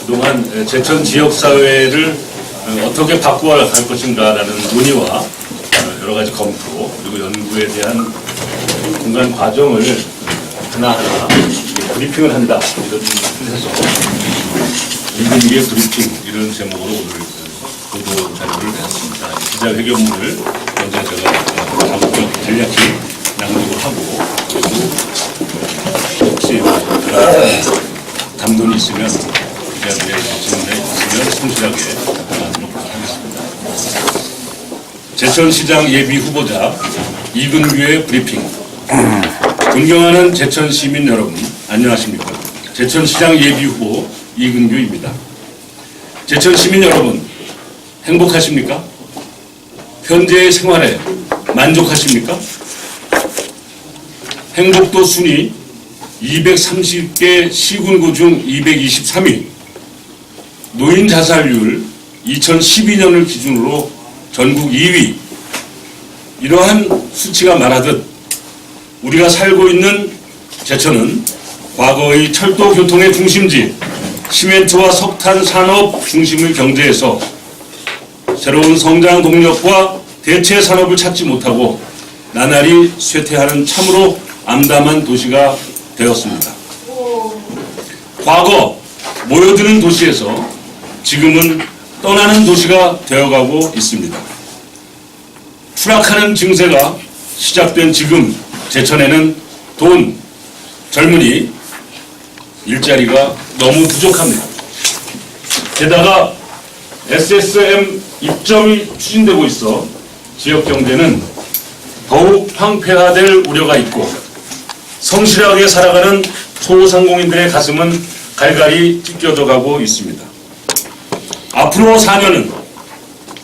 그동안 제천 지역사회를 어떻게 바꿔갈 것인가라는 논의와 여러 가지 검토 그리고 연구에 대한 중간 과정을 하나하나 브리핑을 한다 이런 뜻에서 이분기의 브리핑 이런 제목으로 오늘 보도 자료를 내었습니다. 기자회견문을 먼저 제가 다국적 간략히 낭독을 하고 그리고 혹시 담론이 있으면 기자들의 질문에 있으면 성실하게 답변하도록 하겠습니다. 제천시장 예비 후보자 이근규의 브리핑. 존경하는 제천 시민 여러분, 안녕하십니까? 제천시장 예비 후보 이근규입니다. 제천 시민 여러분, 행복하십니까? 현재의 생활에 만족하십니까? 행복도 순위 230개 시군구 중 223위, 노인 자살률 2012년을 기준으로 전국 2위. 이러한 수치가 말하듯 우리가 살고 있는 제천은 과거의 철도 교통의 중심지, 시멘트와 석탄 산업 중심의 경제에서 새로운 성장 동력과 대체 산업을 찾지 못하고 나날이 쇠퇴하는 참으로 암담한 도시가 되었습니다. 과거 모여드는 도시에서 지금은 떠나는 도시가 되어가고 있습니다. 추락하는 증세가 시작된 지금 제천에는 돈, 젊은이, 일자리가 너무 부족합니다. 게다가 SSM 입점이 추진되고 있어 지역 경제는 더욱 황폐화될 우려가 있고 성실하게 살아가는 소상공인들의 가슴은 갈갈이 찢겨져 가고 있습니다. 앞으로 4년은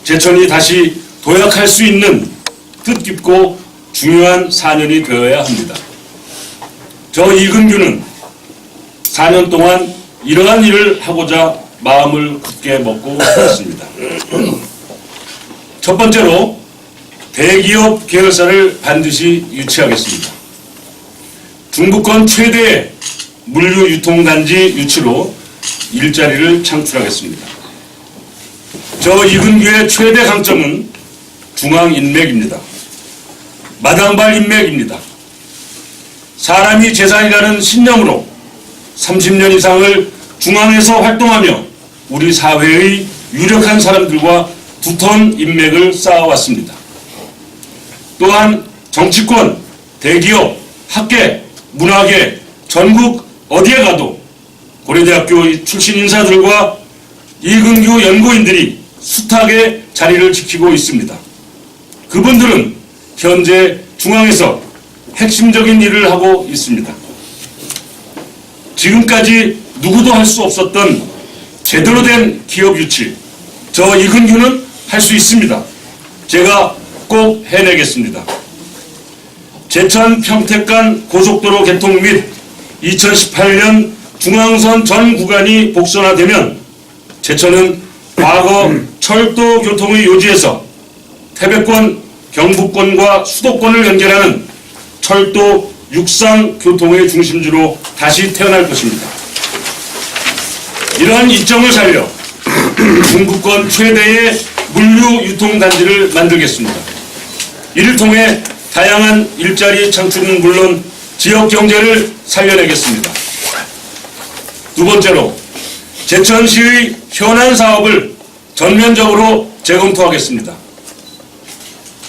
제천이 다시 도약할 수 있는 뜻깊고 중요한 4년이 되어야 합니다. 저 이근규는 4년 동안 이러한 일을 하고자 마음을 굳게 먹고 있습니다. 첫 번째로 대기업 계열사를 반드시 유치하겠습니다. 중부권 최대의 물류 유통단지 유치로 일자리를 창출하겠습니다. 저 이근규의 최대 강점은 중앙인맥입니다. 마당발 인맥입니다. 사람이 재산이라는 신념으로 30년 이상을 중앙에서 활동하며 우리 사회의 유력한 사람들과 두터운 인맥을 쌓아왔습니다. 또한 정치권, 대기업, 학계, 문화계, 전국 어디에 가도 고려대학교 출신 인사들과 이근규 연구인들이 숱하게 자리를 지키고 있습니다. 그분들은 현재 중앙에서 핵심적인 일을 하고 있습니다. 지금까지 누구도 할 수 없었던 제대로 된 기업 유치, 저 이근규는 할 수 있습니다. 제가 꼭 해내겠습니다. 제천 평택 간 고속도로 개통 및 2018년 중앙선 전 구간이 복선화되면 제천은 과거 철도 교통의 요지에서 태백권, 경북권과 수도권을 연결하는 철도 육상 교통의 중심지로 다시 태어날 것입니다. 이러한 이점을 살려 중부권 최대의 물류 유통단지를 만들겠습니다. 이를 통해 다양한 일자리 창출은 물론 지역 경제를 살려내겠습니다. 두 번째로 제천시의 현안 사업을 전면적으로 재검토하겠습니다.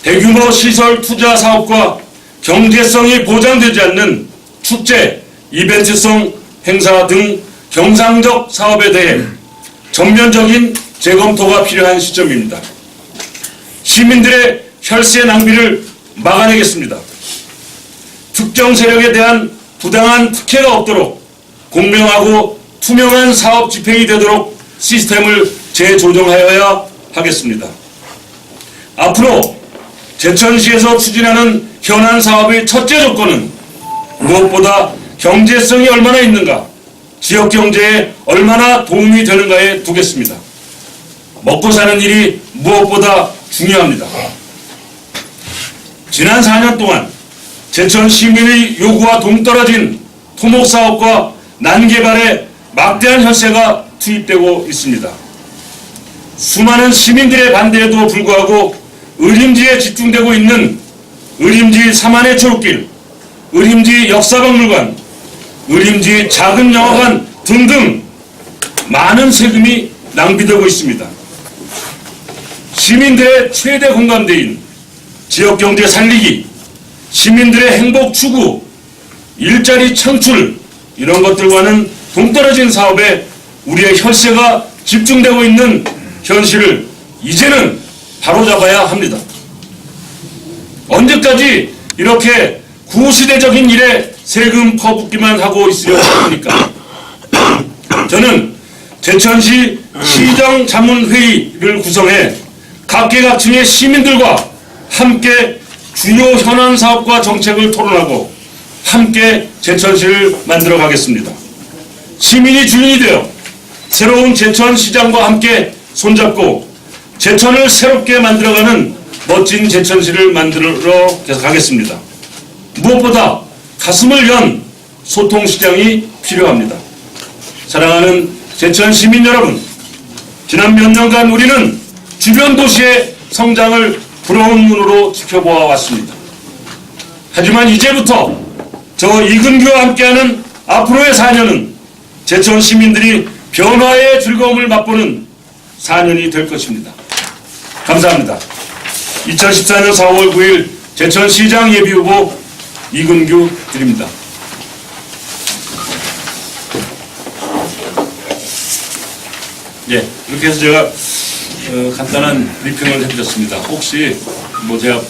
대규모 시설 투자 사업과 경제성이 보장되지 않는 축제, 이벤트성 행사 등 경상적 사업에 대해 전면적인 재검토가 필요한 시점입니다. 시민들의 혈세 낭비를 막아내겠습니다. 특정 세력에 대한 부당한 특혜가 없도록 공명하고 투명한 사업 집행이 되도록 시스템을 재조정하여야 하겠습니다. 앞으로 제천시에서 추진하는 현안 사업의 첫째 조건은 무엇보다 경제성이 얼마나 있는가, 지역 경제에 얼마나 도움이 되는가에 두겠습니다. 먹고 사는 일이 무엇보다 중요합니다. 지난 4년 동안 제천 시민의 요구와 동떨어진 토목사업과 난개발에 막대한 혈세가 투입되고 있습니다. 수많은 시민들의 반대에도 불구하고 의림지에 집중되고 있는 의림지 삼안의 초록길, 의림지 역사박물관, 의림지 작은 영화관 등등 많은 세금이 낭비되고 있습니다. 시민들의 최대 공감대인 지역경제 살리기, 시민들의 행복 추구, 일자리 창출 이런 것들과는 동떨어진 사업에 우리의 혈세가 집중되고 있는 현실을 이제는 바로잡아야 합니다. 언제까지 이렇게 구시대적인 일에 세금 퍼붓기만 하고 있으려고 합니까? 저는 제천시 시정자문회의를 구성해 각계각층의 시민들과 함께 주요 현안 사업과 정책을 토론하고 함께 제천시를 만들어 가겠습니다. 시민이 주인이 되어 새로운 제천시장과 함께 손잡고 제천을 새롭게 만들어가는 멋진 제천시를 만들어 가겠습니다. 무엇보다 가슴을 연 소통시장이 필요합니다. 사랑하는 제천 시민 여러분, 지난 몇 년간 우리는 주변 도시의 성장을 부러운 눈으로 지켜보아 왔습니다. 하지만 이제부터 저 이근규와 함께하는 앞으로의 4년은 제천 시민들이 변화의 즐거움을 맛보는 4년이 될 것입니다. 감사합니다. 2014년 4월 9일 제천시장 예비후보 이근규 드립니다. 예, 이렇게 해서 제가 간단한 브리핑을 해드렸습니다. 혹시 뭐 제가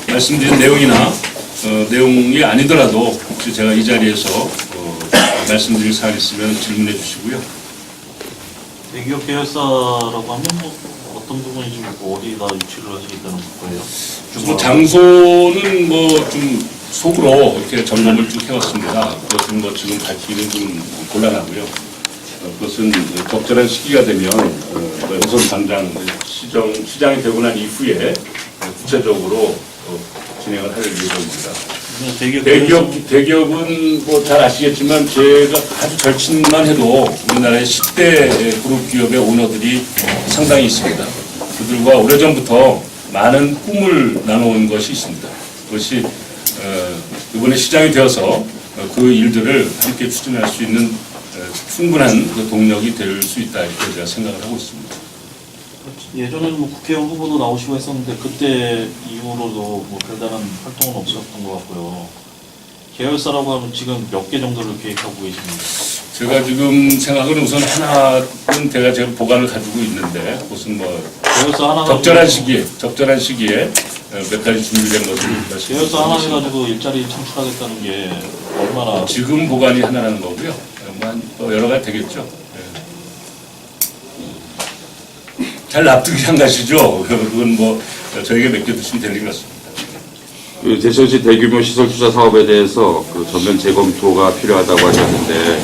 말씀드린 내용이나 내용이 아니더라도 혹시 제가 이 자리에서 말씀드릴 사항이 있으면 질문해 주시고요. 대기업 계열사라고 하면 뭐 어떤 부분이 좀 어디다 유치를 하시겠다는 거예요? 뭐 장소는 뭐 좀 속으로 이렇게 점검을 쭉 해왔습니다. 그것은 뭐 지금 밝히기는 좀 곤란하고요. 그것은 적절한 시기가 되면 우선 당장 시장이 되고 난 이후에 구체적으로 진행을 할 예정입니다. 대기업은 뭐 잘 아시겠지만 제가 아주 절친만 해도 우리나라의 10대 그룹 기업의 오너들이 상당히 있습니다. 그들과 오래전부터 많은 꿈을 나눠온 것이 있습니다. 그것이 이번에 시장이 되어서 그 일들을 함께 추진할 수 있는 충분한 그 동력이 될 수 있다 이렇게 제가 생각을 하고 있습니다. 예전에는 뭐 국회의원 후보도 나오시고 했었는데 그때 이후로도 뭐 별다른 활동은 없었던 것 같고요. 계열사라고 하면 지금 몇 개 정도를 계획하고 계십니까? 제가 지금 생각은 우선 하나는 제가 보관을 가지고 있는데 그것은 뭐 계열사 하나 적절한 시기에 몇 가지 준비된 것을 계열사 하나 해가지고 일자리 창출하겠다는 게 얼마나 지금 보관이 하나라는 거고요. 또 여러 가지 되겠죠. 잘 납득이 안 가시죠? 그건 뭐 저에게 맡겨두시면 될 것 같습니다. 그 제천시 대규모 시설 투자 사업에 대해서 그 전면 재검토가 필요하다고 하셨는데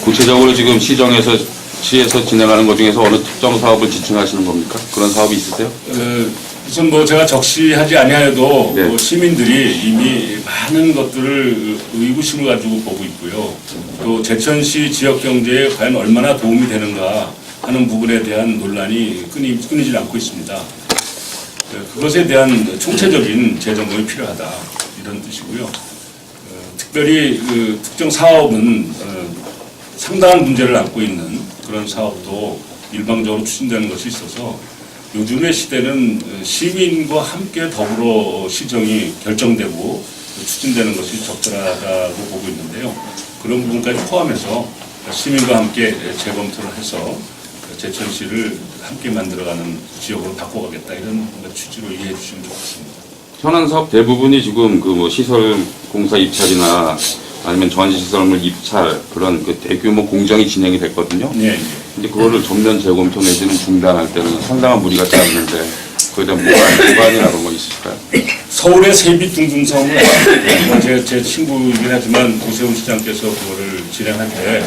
구체적으로 지금 시에서 진행하는 것 중에서 어느 특정 사업을 지칭하시는 겁니까? 그런 사업이 있으세요? 우선 뭐 제가 적시하지 아니하여도 네. 뭐 시민들이 이미 많은 것들을 의구심을 가지고 보고 있고요. 또 제천시 지역 경제에 과연 얼마나 도움이 되는가 하는 부분에 대한 논란이 끊이질 않고 있습니다. 그것에 대한 총체적인 재점검이 필요하다 이런 뜻이고요. 특별히 그 특정 사업은 상당한 문제를 안고 있는 그런 사업도 일방적으로 추진되는 것이 있어서 요즘의 시대는 시민과 함께 더불어 시정이 결정되고 추진되는 것이 적절하다고 보고 있는데요. 그런 부분까지 포함해서 시민과 함께 재검토를 해서 제천시를 함께 만들어가는 지역으로 바꿔가겠다 이런 취지로 이해해 주시면 좋겠습니다. 현안 사업 대부분이 지금 그 뭐 시설 공사 입찰이나 아니면 전시시설물 입찰 그런 그 대규모 공정이 진행이 됐거든요. 네. 근데 그거를 전면 재검토 내지는 중단할 때는 상당한 무리가 따르는데 그에 대한 보관이나 그런 거 있을까요? 서울의 세빛 등등성을 제 친구이긴 하지만 오세훈 시장께서 그거를 진행할 때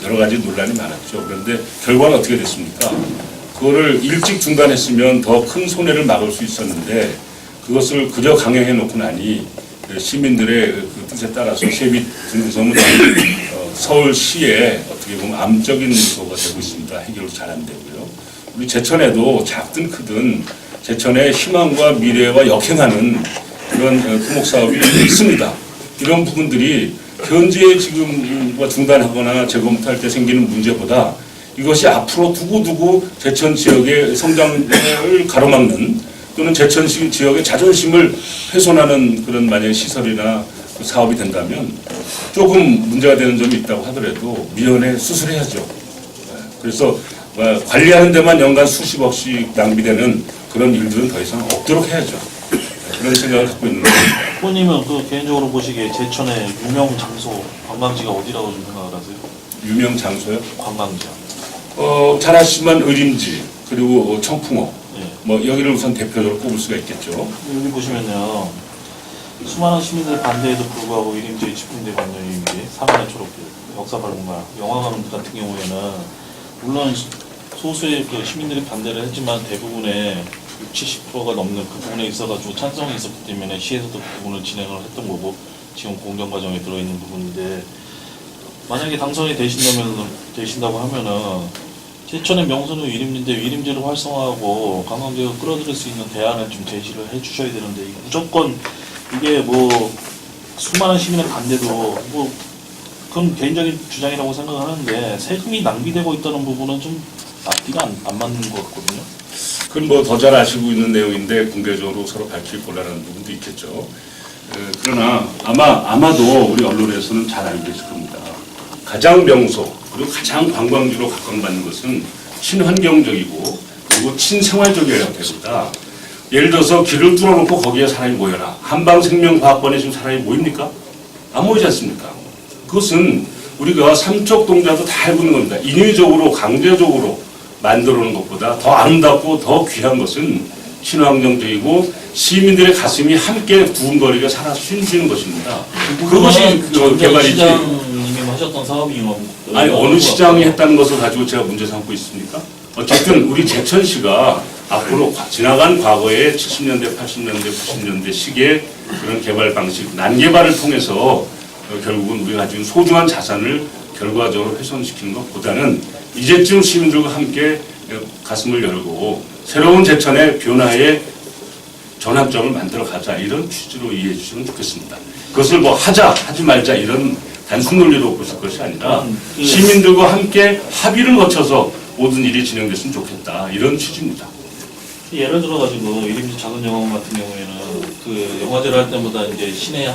여러 가지 논란이 많았죠. 그런데 결과는 어떻게 됐습니까? 그거를 일찍 중단했으면 더 큰 손해를 막을 수 있었는데 그것을 그저 강행해 놓고 나니 시민들의 그 뜻에 따라서 세빛 등등성은 서울시의 어떻게 보면 암적인 요소가 되고 있습니다. 해결도 잘 안 되고요. 우리 제천에도 작든 크든 제천의 희망과 미래와 역행하는 그런 토목 사업이 있습니다. 이런 부분들이 현재 지금 중단하거나 재검토할 때 생기는 문제보다 이것이 앞으로 두고두고 제천 지역의 성장을 가로막는 또는 제천 지역의 자존심을 훼손하는 그런 만약에 시설이나 그 사업이 된다면 조금 문제가 되는 점이 있다고 하더라도 미연에 수술해야죠. 그래서 관리하는 데만 연간 수십억씩 낭비되는 그런 일들은 더 이상 없도록 해야죠. 그런 생각을 갖고 있는데 후보님은 그 개인적으로 보시기에 제천의 유명 장소 관광지가 어디라고 좀 생각을 하세요? 유명 장소요? 관광지요. 잘 아시지만 의림지 그리고 청풍호 예. 뭐 여기를 우선 대표적으로 꼽을 수가 있겠죠. 여기 보시면요. 수많은 시민들의 반대에도 불구하고 이림지의 집중대 관련 이림지, 3만의 초록길, 역사 발굴마, 영화관 같은 경우에는 물론 소수의 그 시민들이 반대를 했지만 대부분의 60, 70%가 넘는 그 부분에 있어가지고 찬성이 있었기 때문에 시에서도 그 부분을 진행을 했던 거고 지금 공정 과정에 들어있는 부분인데 만약에 당선이 되신다고 하면은 제천의 명소는 위림지인데 위림지를 활성화하고 관광객을 끌어들일 수 있는 대안을 좀 제시를 해주셔야 되는데 무조건 이게 뭐 수많은 시민의 반대도 뭐 그건 개인적인 주장이라고 생각하는데 세금이 낭비되고 있다는 부분은 좀 앞뒤가 안 맞는 것 같거든요. 그건 뭐 더 잘 아시고 있는 내용인데 공개적으로 서로 밝힐 거라는 부분도 있겠죠. 그러나 아마도 우리 언론에서는 잘 알고 계실 겁니다. 가장 명소 그리고 가장 관광지로 각광받는 것은 친환경적이고 그리고 친생활적이어야 됩니다. 예를 들어서 길을 뚫어놓고 거기에 사람이 모여라. 한방생명과학관에 지금 사람이 모입니까? 안 모이지 않습니까? 그것은 우리가 삼척 동자도 다 알고 있는 겁니다. 인위적으로 강제적으로 만들어 놓은 것보다 더 아름답고 더 귀한 것은 친환경적이고 시민들의 가슴이 함께 두근거리게 살아 숨쉬는 것입니다. 그것이 개발이지. 시장님이 하셨던 사업이요. 아니 어느 시장이 했다는 것을 가지고 제가 문제 삼고 있습니까? 어쨌든 우리 제천시가 앞으로 지나간 과거의 70년대, 80년대, 90년대 시기의 그런 개발 방식, 난개발을 통해서 결국은 우리가 가지고 있는 소중한 자산을 결과적으로 훼손시키는 것보다는 이제쯤 시민들과 함께 가슴을 열고 새로운 제천의 변화의 전환점을 만들어 가자 이런 취지로 이해해 주시면 좋겠습니다. 그것을 뭐 하지 말자 이런 단순 논리로 보실 것이 아니라 시민들과 함께 합의를 거쳐서 모든 일이 진행됐으면 좋겠다 이런 취지입니다. 예를 들어가지고 이림지 작은 영화관 같은 경우에는 그 영화제를 할 때마다 이제 시내에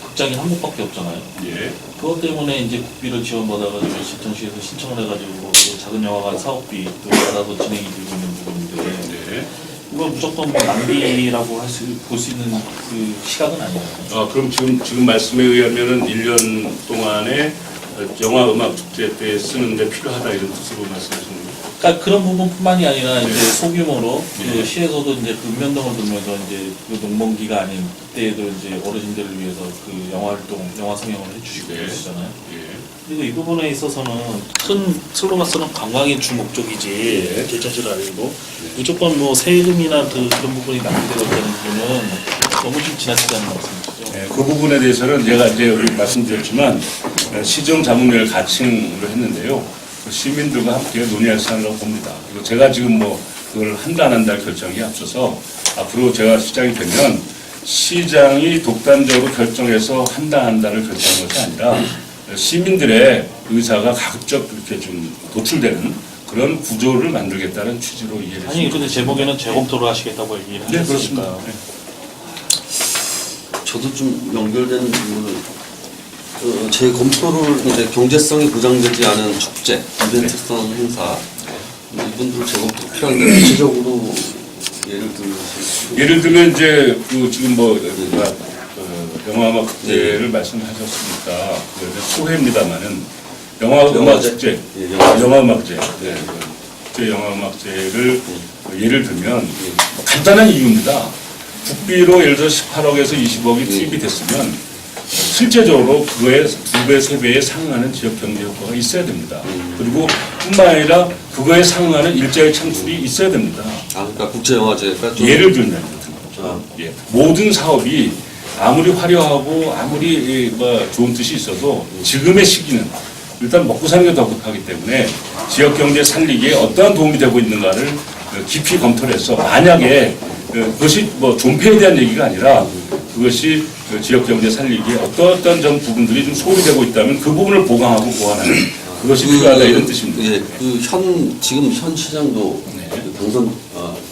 극장이 한 곳밖에 없잖아요. 예. 그것 때문에 이제 국비를 지원받아가지고 제천시에서 신청을 해가지고 그 작은 영화관 사업비 또 받아서 진행이 되고 있는 부분인데 네. 이건 무조건 뭐 낭비라고 볼 수 있는 그 시각은 아니에요. 그럼 지금 말씀에 의하면은 1년 동안에 영화 음악 축제 때 쓰는데 필요하다 이런 뜻으로 말씀하시는 거예요? 그러니까 그런 부분뿐만이 아니라 이제 네. 소규모로 네. 그 시에서도 이제 그 읍면동을 돌면서 이제 그 농번기가 아닌 그때에도 이제 어르신들을 위해서 그 영화 활동, 영화 상영을 해주시고 네. 그러시잖아요. 예. 그리고 이 부분에 있어서는 큰 틀로 봐서는 관광이 주 목적이지 네. 제천시를 알고 무조건 뭐 세금이나 그런 부분이 낭비되고 있다는 부분은 너무 좀 지나치지 않는 말씀이시죠. 네, 그 부분에 대해서는 제가 이제 말씀드렸지만 시정 자문회를 가칭을 했는데요. 시민들과 함께 논의할 사안이라고 봅니다. 그리고 제가 지금 뭐 그걸 한다 안 한다 결정이 앞서서 앞으로 제가 시장이 되면 시장이 독단적으로 결정해서 한다 안 한다를 결정한 것이 아니라 시민들의 의사가 가급적 이렇게 좀 도출되는 그런 구조를 만들겠다는 취지로 이해를 아니 근데 제목에는 재검토를 하시겠다고 얘기를 네, 하셨으니까. 그렇습니다. 네. 저도 좀 연결되는 부분을 재검토를 이제 경제성이 보장되지 않은 축제, 이벤트성 행사 이분들 재검토 필요한데 구체적으로 예를 들면 이제 그 지금 뭐 영화음악 축제를 말씀하셨으니까 소회입니다만은 영화음악 축제, 영화음악제, 국제 영화음악제를 국제 예를 들면 간단한 이유입니다. 국비로 예를 들어 18억에서 20억이 투입이 됐으면 실제적으로 그거에 2배, 3배에 상응하는 지역 경제 효과가 있어야 됩니다. 그리고 뿐만 아니라 그거에 상응하는 일자리 창출이 있어야 됩니다. 그러니까 국제영화제가 좀 예를 들면 예. 모든 사업이 아무리 화려하고 아무리 좋은 뜻이 있어도 지금의 시기는 일단 먹고 사는 게 더 급하기 때문에 지역 경제 살리기에 어떠한 도움이 되고 있는가를 깊이 검토를 해서 만약에 그것이 뭐 존폐에 대한 얘기가 아니라 그것이 지역 경제 살리기에 어떤 좀 부분들이 좀 소홀히 되고 있다면 그 부분을 보강하고 보완하는 그것이 필요하다 이런 뜻입니다. 예, 지금 현 시장도 네. 그 당선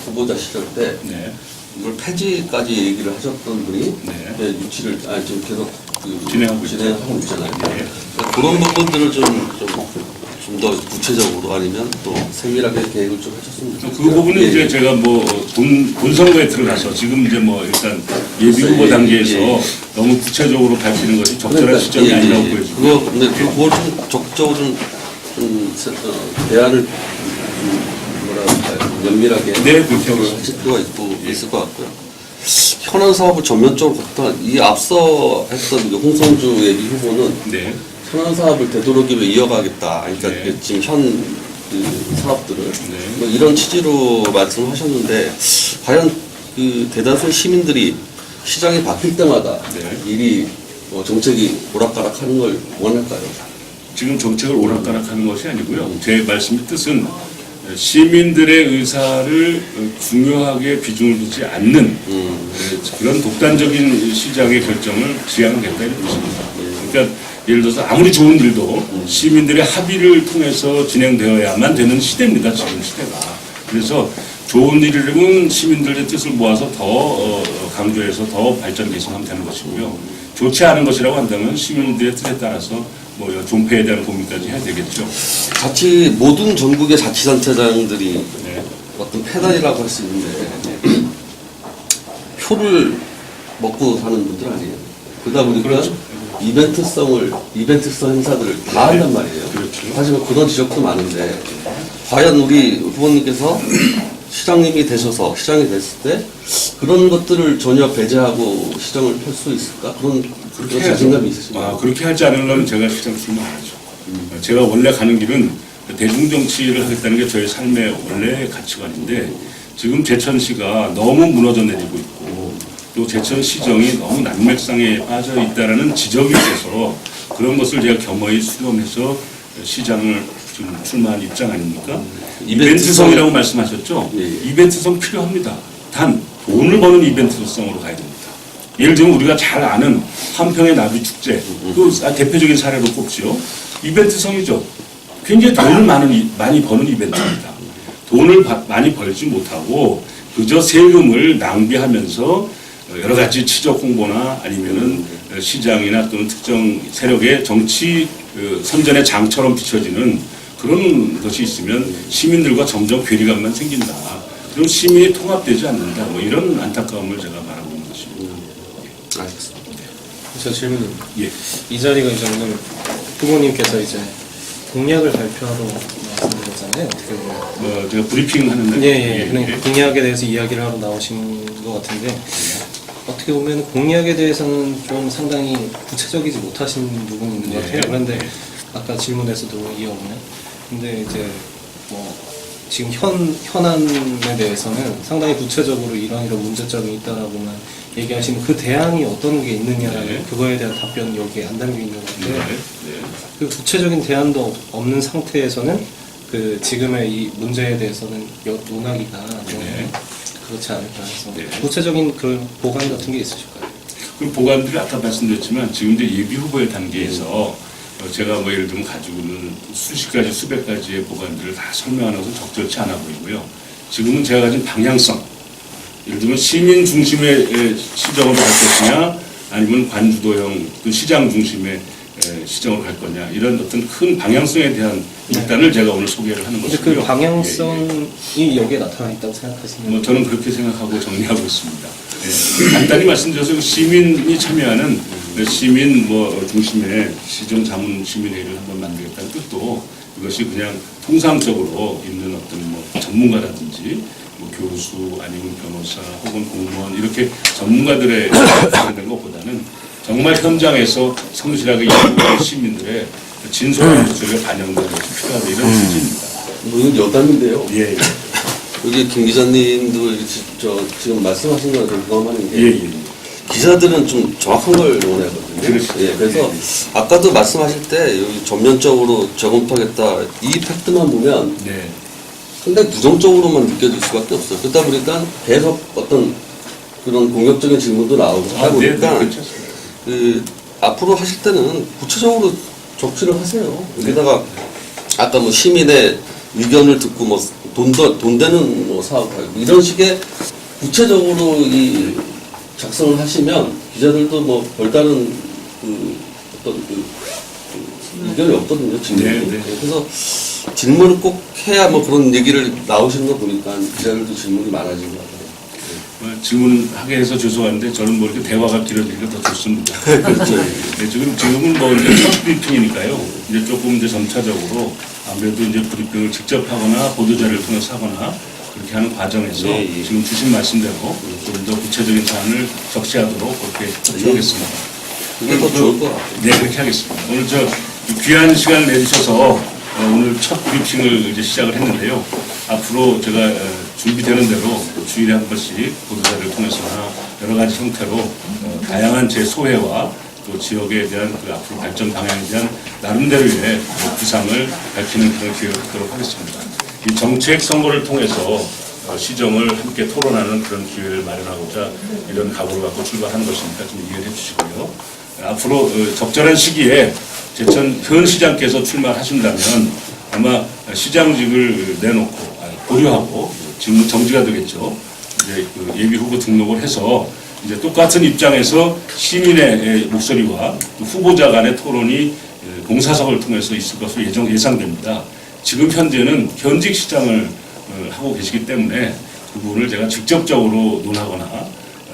후보자 시절 때 네. 이걸 폐지까지 얘기를 하셨던 분이 네. 예, 유치를 지금 계속 진행하고 있잖아요. 네. 그런 부분들을 좀 더 구체적으로 아니면 또 세밀하게 계획을 좀 해줬으면 좋겠어요. 그 부분은 예, 이제 예. 제가 뭐 본선거에 들어가서 지금 이제 뭐 일단 예비 후보 예, 단계에서 예. 너무 구체적으로 밝히는 것이 적절한 시점이 아니라고 보여집니다. 근데 그걸 좀 적극적으로 대안을 뭐랄까요 면밀하게 네, 그렇게 하고 하실 필요가 있을 것 같고요. 현안 사업을 전면적으로 걷다 이 앞서 했던 그 홍성주 예비 후보는 네. 현안 사업을 되도록이면 이어가겠다. 그러니까 네. 지금 현 사업들을 네. 뭐 이런 취지로 말씀하셨는데 과연 그 대다수의 시민들이 시장이 바뀔 때마다 네. 일이 정책이 오락가락하는 걸 원할까요? 지금 정책을 오락가락하는 것이 아니고요. 제 말씀의 뜻은 시민들의 의사를 중요하게 비중을 두지 않는 그런 독단적인 시장의 결정을 지향하겠다 이런 뜻입니다. 그러니까 예를 들어서 아무리 좋은 일도 시민들의 합의를 통해서 진행되어야만 되는 시대입니다. 지금 시대가. 그래서 좋은 일이라면 시민들의 뜻을 모아서 더 강조해서 더 발전 개선하면 되는 것이고요. 좋지 않은 것이라고 한다면 시민들의 뜻에 따라서 뭐 존폐에 대한 고민까지 해야 되겠죠. 모든 전국의 자치단체장들이 네. 어떤 패단이라고 할 수 있는데 표를 먹고 사는 분들 아니에요. 그러다 보니까 그렇죠. 이벤트성 행사들을 다 한단 말이에요. 그렇죠. 하지만 그런 지적도 많은데 과연 우리 후보님께서 시장님이 되셔서 시장이 됐을 때 그런 것들을 전혀 배제하고 시장을 펼 수 있을까? 그런 자신감이 있으신가요? 그렇게 하지 않으려면 제가 시장 출마 안 하죠. 제가 원래 가는 길은 대중정치를 하겠다는 게 저의 삶의 원래 가치관인데 지금 제천시가 너무 무너져 내리고 있고 또 제천시정이 너무 난맥상에 빠져 있다라는 지적이 있어서 그런 것을 제가 겸허히 수렴해서 시장을 지금 출마한 입장 아닙니까? 이벤트성이라고 말씀하셨죠? 예. 이벤트성 필요합니다. 단 돈을 버는 이벤트성으로 가야 됩니다. 예를 들면 우리가 잘 아는 한평의 나비 축제, 그 대표적인 사례로 꼽지요. 이벤트성이죠. 굉장히 돈을 많이 버는 이벤트입니다. 돈을 많이 벌지 못하고 그저 세금을 낭비하면서 여러 가지 치적 홍보나 아니면은 시장이나 또는 특정 세력의 정치 선전의 장처럼 비춰지는 그런 것이 있으면 시민들과 점점 괴리감만 생긴다. 그럼 시민이 통합되지 않는다. 뭐 이런 안타까움을 제가 말하고 있는 것입니다. 알겠습니다. 저 질문. 예. 이 자리가 이제 오늘 후보님께서 이제 공약을 발표하러 나오신 거잖아요. 어떻게 보면. 제가 브리핑 하는데. 예. 그러니까 공약에 대해서 이야기를 하러 나오신 것 같은데 어떻게 보면 공약에 대해서는 좀 상당히 구체적이지 못하신 부분이 있는 것 같아요. 그런데 아까 질문에서도 이어오네. 근데 이제 뭐 지금 현안에 대해서는 상당히 구체적으로 이런 문제점이 있다라고만 얘기하시는 그 대안이 어떤 게 있느냐라는 네. 그거에 대한 답변이 여기에 안 담겨 있는 것 같아요. 네. 그 구체적인 대안도 없는 상태에서는 그 지금의 이 문제에 대해서는 논하기가 좀 네. 그렇지 않을까 해서 네. 구체적인 그런 보관 같은 게 있으실까요? 그 보관들이 아까 말씀드렸지만 지금 이제 예비 후보의 단계에서 제가 뭐 예를 들면 가지고는 수십 가지, 수백 가지의 보관들을 다 설명하는 것은 적절치 않아 보이고요. 지금은 제가 가진 방향성, 예를 들면 시민 중심의 시정으로 갈 것이냐, 아니면 관주도형 그 시장 중심의 시정으로 갈 거냐, 이런 어떤 큰 방향성에 대한 일단을 제가 오늘 소개를 하는 근데 것이고요. 그 방향성이 여기에 나타나 있다고 생각하시는 뭐 저는 그렇게 생각하고 정리하고 있습니다. 간단히 말씀드려서 시민이 참여하는 시민 중심의 시정 자문 시민회의를 한번 만들겠다는 뜻도 이것이 그냥 통상적으로 있는 어떤 전문가라든지 교수 아니면 변호사 혹은 공무원 이렇게 전문가들의 하는 것보다는 정말 현장에서 성실하게 일하는 시민들의 진솔한 목소리가 반영되는 것이 필요하다 이런 취지입니다. 오늘 여담인데요. 예. 여기 김 기자님도 지금 말씀하신 거랑 좀 공감하는 게 예. 기자들은 좀 정확한 걸 원하거든요. 그렇죠. 예, 그래서 아까도 말씀하실 때 여기 전면적으로 재검토하겠다 이 팩트만 보면 네. 상당히 부정적으로만 느껴질 수밖에 없어요. 그러다 보니까 계속 어떤 그런 공격적인 질문도 나오고 하다 네, 보니까 그렇죠. 그 앞으로 하실 때는 구체적으로 적시를 하세요. 여기다가 아까 뭐 시민의 의견을 듣고 뭐 돈 되는 뭐 사업하고 이런 식의 구체적으로 이 작성을 하시면 기자들도 뭐 별다른 그 어떤 그 의견이 없거든요. 질문이. 네, 네. 그래서 질문을 꼭 해야 뭐 그런 얘기를 나오시는 거 보니까 기자들도 질문이 많아진 것 같아요. 질문하게 해서 죄송한데 저는 뭐 이렇게 대화가 길어지니까 더 좋습니다. 그렇죠. 네, 지금은 뭐 이제 첫 브리핑이니까요. 이제 조금 이제 점차적으로 아무래도 이제 브리핑을 직접 하거나 보도자료를 통해서 하거나 그렇게 하는 과정에서 예, 예. 지금 주신 말씀대로 좀 더 구체적인 사안을 적시하도록 그렇게 하겠습니다. 그게 더 좋을 것 같아요. 네, 그렇게 하겠습니다. 오늘 저 귀한 시간을 내주셔서 오늘 첫 브리핑을 이제 시작을 했는데요. 앞으로 제가 준비되는 대로 주일에 한 번씩 보도자료를 통해서나 여러 가지 형태로 다양한 제 소회와 또 지역에 대한 그 앞으로 발전 방향에 대한 나름대로의 구상을 밝히는 그런 기회를 갖도록 하겠습니다. 이 정책 선거를 통해서 시정을 함께 토론하는 그런 기회를 마련하고자 이런 각오를 갖고 출발하는 것이니까 좀 이해해 주시고요. 앞으로 적절한 시기에 제천 현 시장께서 출마하신다면 아마 시장직을 내놓고 보류하고 직무 정지가 되겠죠. 이제 그 예비 후보 등록을 해서 이제 똑같은 입장에서 시민의 목소리와 후보자 간의 토론이 공사석을 통해서 있을 것으로 예상됩니다. 지금 현재는 현직 시장을 하고 계시기 때문에 그 부분을 제가 직접적으로 논하거나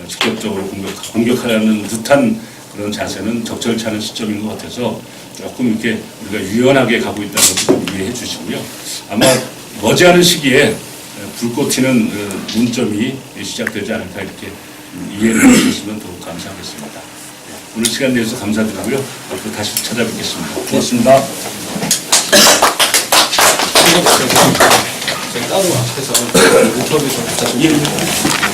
직접적으로 공격하려는 듯한 그런 자세는 적절치 않은 시점인 것 같아서 조금 이렇게 우리가 유연하게 가고 있다는 것을 좀 이해해 주시고요. 아마 머지않은 시기에 불꽃 튀는 문점이 시작되지 않을까 이렇게 이해를 해주셨으면 더욱 감사하겠습니다. 오늘 시간 내주셔서 감사드리고요. 앞으로 다시 찾아뵙겠습니다. 고맙습니다. 저희 따로 앞에서 인터뷰 좀 부탁드립니다.